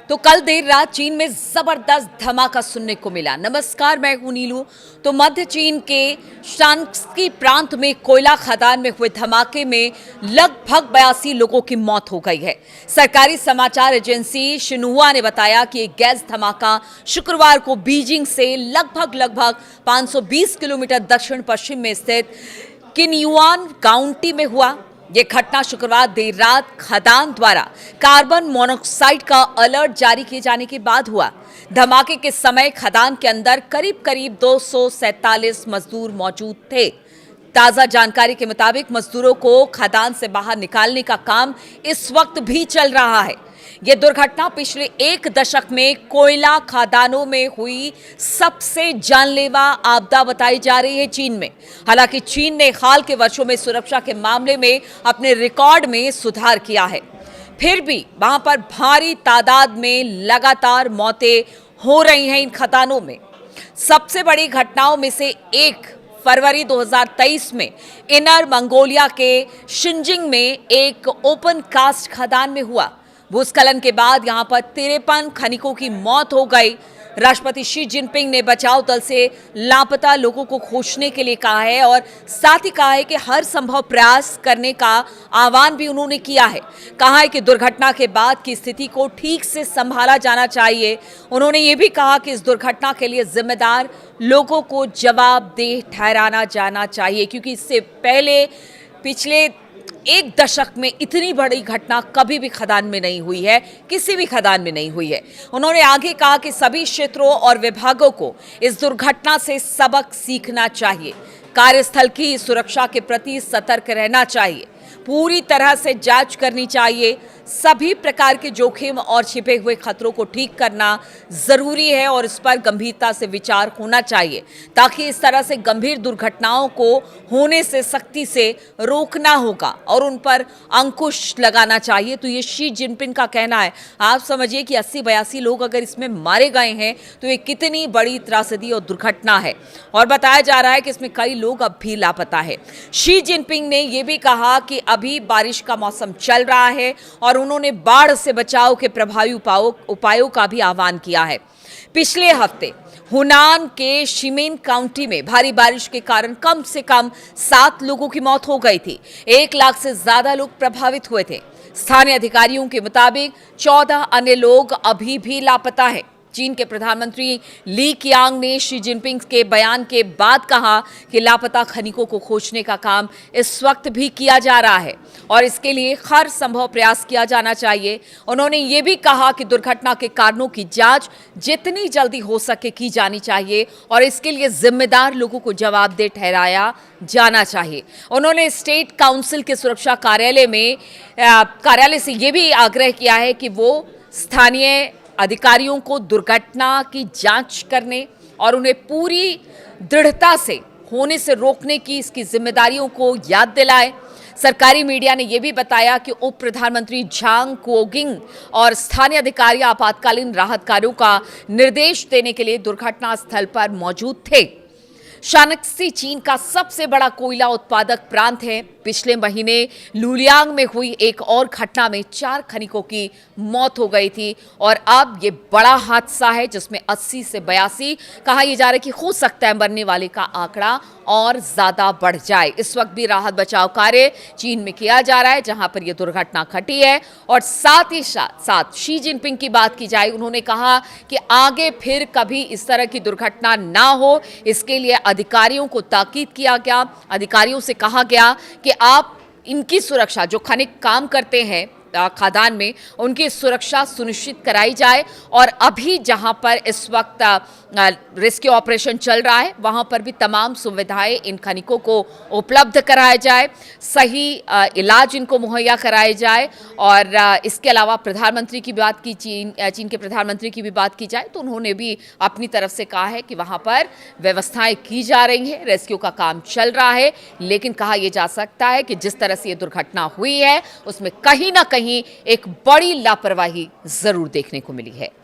तो कल देर रात चीन में जबरदस्त धमाका सुनने को मिला। नमस्कार, मैं हूं नीलू। तो मध्य चीन के शांक्सी प्रांत में कोयला खदान में हुए धमाके में लगभग 82 लोगों की मौत हो गई है। सरकारी समाचार एजेंसी शिन्हुआ ने बताया कि एक गैस धमाका शुक्रवार को बीजिंग से लगभग 520 किलोमीटर दक्षिण पश्चिम में स्थित किन्युआन काउंटी में हुआ। ये घटना शुक्रवार देर रात खदान द्वारा कार्बन मोनोऑक्साइड का अलर्ट जारी किए जाने के बाद हुआ। धमाके के समय खदान के अंदर करीब 247 मजदूर मौजूद थे। ताजा जानकारी के मुताबिक मजदूरों को खदान से बाहर निकालने का काम इस वक्त भी चल रहा है। यह दुर्घटना पिछले एक दशक में कोयला खदानों में हुई सबसे जानलेवा आपदा बताई जा रही है चीन में। हालांकि चीन ने हाल के वर्षों में सुरक्षा के मामले में अपने रिकॉर्ड में सुधार किया है, फिर भी वहां पर भारी तादाद में लगातार मौतें हो रही हैं इन खदानों में। सबसे बड़ी घटनाओं में से एक फरवरी 2023 में इनर मंगोलिया के शिनजिंग में एक ओपन कास्ट खदान में हुआ। भूस्खलन के बाद यहां पर 53 खनिकों की मौत हो गई। राष्ट्रपति शी जिनपिंग ने बचाव दल से लापता लोगों को खोजने के लिए कहा है और साथ ही कहा है कि हर संभव प्रयास करने का आह्वान भी उन्होंने किया है। कहा है कि दुर्घटना के बाद की स्थिति को ठीक से संभाला जाना चाहिए। उन्होंने ये भी कहा कि इस दुर्घटना के लिए जिम्मेदार लोगों को जवाबदेह ठहराना जाना चाहिए, क्योंकि इससे पहले पिछले एक दशक में इतनी बड़ी घटना कभी भी खदान में नहीं हुई है, किसी भी खदान में नहीं हुई है। उन्होंने आगे कहा कि सभी क्षेत्रों और विभागों को इस दुर्घटना से सबक सीखना चाहिए। कार्यस्थल की सुरक्षा के प्रति सतर्क रहना चाहिए, पूरी तरह से जांच करनी चाहिए। सभी प्रकार के जोखिम और छिपे हुए खतरों को ठीक करना जरूरी है और इस पर गंभीरता से विचार होना चाहिए, ताकि इस तरह से गंभीर दुर्घटनाओं को होने से सख्ती से रोकना होगा और उन पर अंकुश लगाना चाहिए। तो ये शी जिनपिंग का कहना है। आप समझिए कि 80-82 लोग अगर इसमें मारे गए हैं तो ये कितनी बड़ी त्रासदी और दुर्घटना है, और बताया जा रहा है कि इसमें कई लोग अब भी लापता है। शी जिनपिंग ने यह भी कहा कि अभी बारिश का मौसम चल रहा है और उन्होंने बाढ़ से बचाव के प्रभावी उपायों का भी आह्वान किया है। पिछले हफ्ते हुनान के शिमेन काउंटी में भारी बारिश के कारण कम से कम 7 लोगों की मौत हो गई थी। 1 लाख से ज्यादा लोग प्रभावित हुए थे। स्थानीय अधिकारियों के मुताबिक 14 अन्य लोग अभी भी लापता हैं। चीन के प्रधानमंत्री ली कीयांग ने शी जिनपिंग के बयान के बाद कहा कि लापता खनिकों को खोजने का काम इस वक्त भी किया जा रहा है और इसके लिए हर संभव प्रयास किया जाना चाहिए। उन्होंने ये भी कहा कि दुर्घटना के कारणों की जांच जितनी जल्दी हो सके की जानी चाहिए और इसके लिए जिम्मेदार लोगों को जवाबदेह ठहराया जाना चाहिए। उन्होंने स्टेट काउंसिल के सुरक्षा कार्यालय से ये भी आग्रह किया है कि वो स्थानीय अधिकारियों को दुर्घटना की जांच करने और उन्हें पूरी दृढ़ता से होने से रोकने की इसकी जिम्मेदारियों को याद दिलाए। सरकारी मीडिया ने यह भी बताया कि उप प्रधानमंत्री झांग कुओगिंग और स्थानीय अधिकारी आपातकालीन राहत कार्यों का निर्देश देने के लिए दुर्घटना स्थल पर मौजूद थे। शांक्सी चीन का सबसे बड़ा कोयला उत्पादक प्रांत है। पिछले महीने लुलियांग में हुई एक और घटना में 4 खनिकों की मौत हो गई थी और अब ये बड़ा हादसा है जिसमें 80 से 82 कहा यह जा रहा है कि हो सकता है मरने वाले का आंकड़ा और ज्यादा बढ़ जाए। इस वक्त भी राहत बचाव कार्य चीन में किया जा रहा है जहां पर यह दुर्घटना घटी है। और साथ ही साथ शी जिनपिंग की बात की जाए, उन्होंने कहा कि आगे फिर कभी इस तरह की दुर्घटना ना हो, इसके लिए अधिकारियों को ताकीद किया गया। अधिकारियों से कहा गया कि आप इनकी सुरक्षा, जो खनिक काम करते हैं खदान में, उनकी सुरक्षा सुनिश्चित कराई जाए और अभी जहां पर इस वक्त रेस्क्यू ऑपरेशन चल रहा है वहां पर भी तमाम सुविधाएं इन खनिकों को उपलब्ध कराया जाए, सही इलाज इनको मुहैया कराया जाए। और इसके अलावा प्रधानमंत्री की बात की, चीन के प्रधानमंत्री की भी बात की जाए तो उन्होंने भी अपनी तरफ से कहा है कि वहां पर व्यवस्थाएं की जा रही हैं, रेस्क्यू का काम चल रहा है। लेकिन कहा यह जा सकता है कि जिस तरह से ये दुर्घटना हुई है उसमें कहीं ना कहीं एक बड़ी लापरवाही जरूर देखने को मिली है।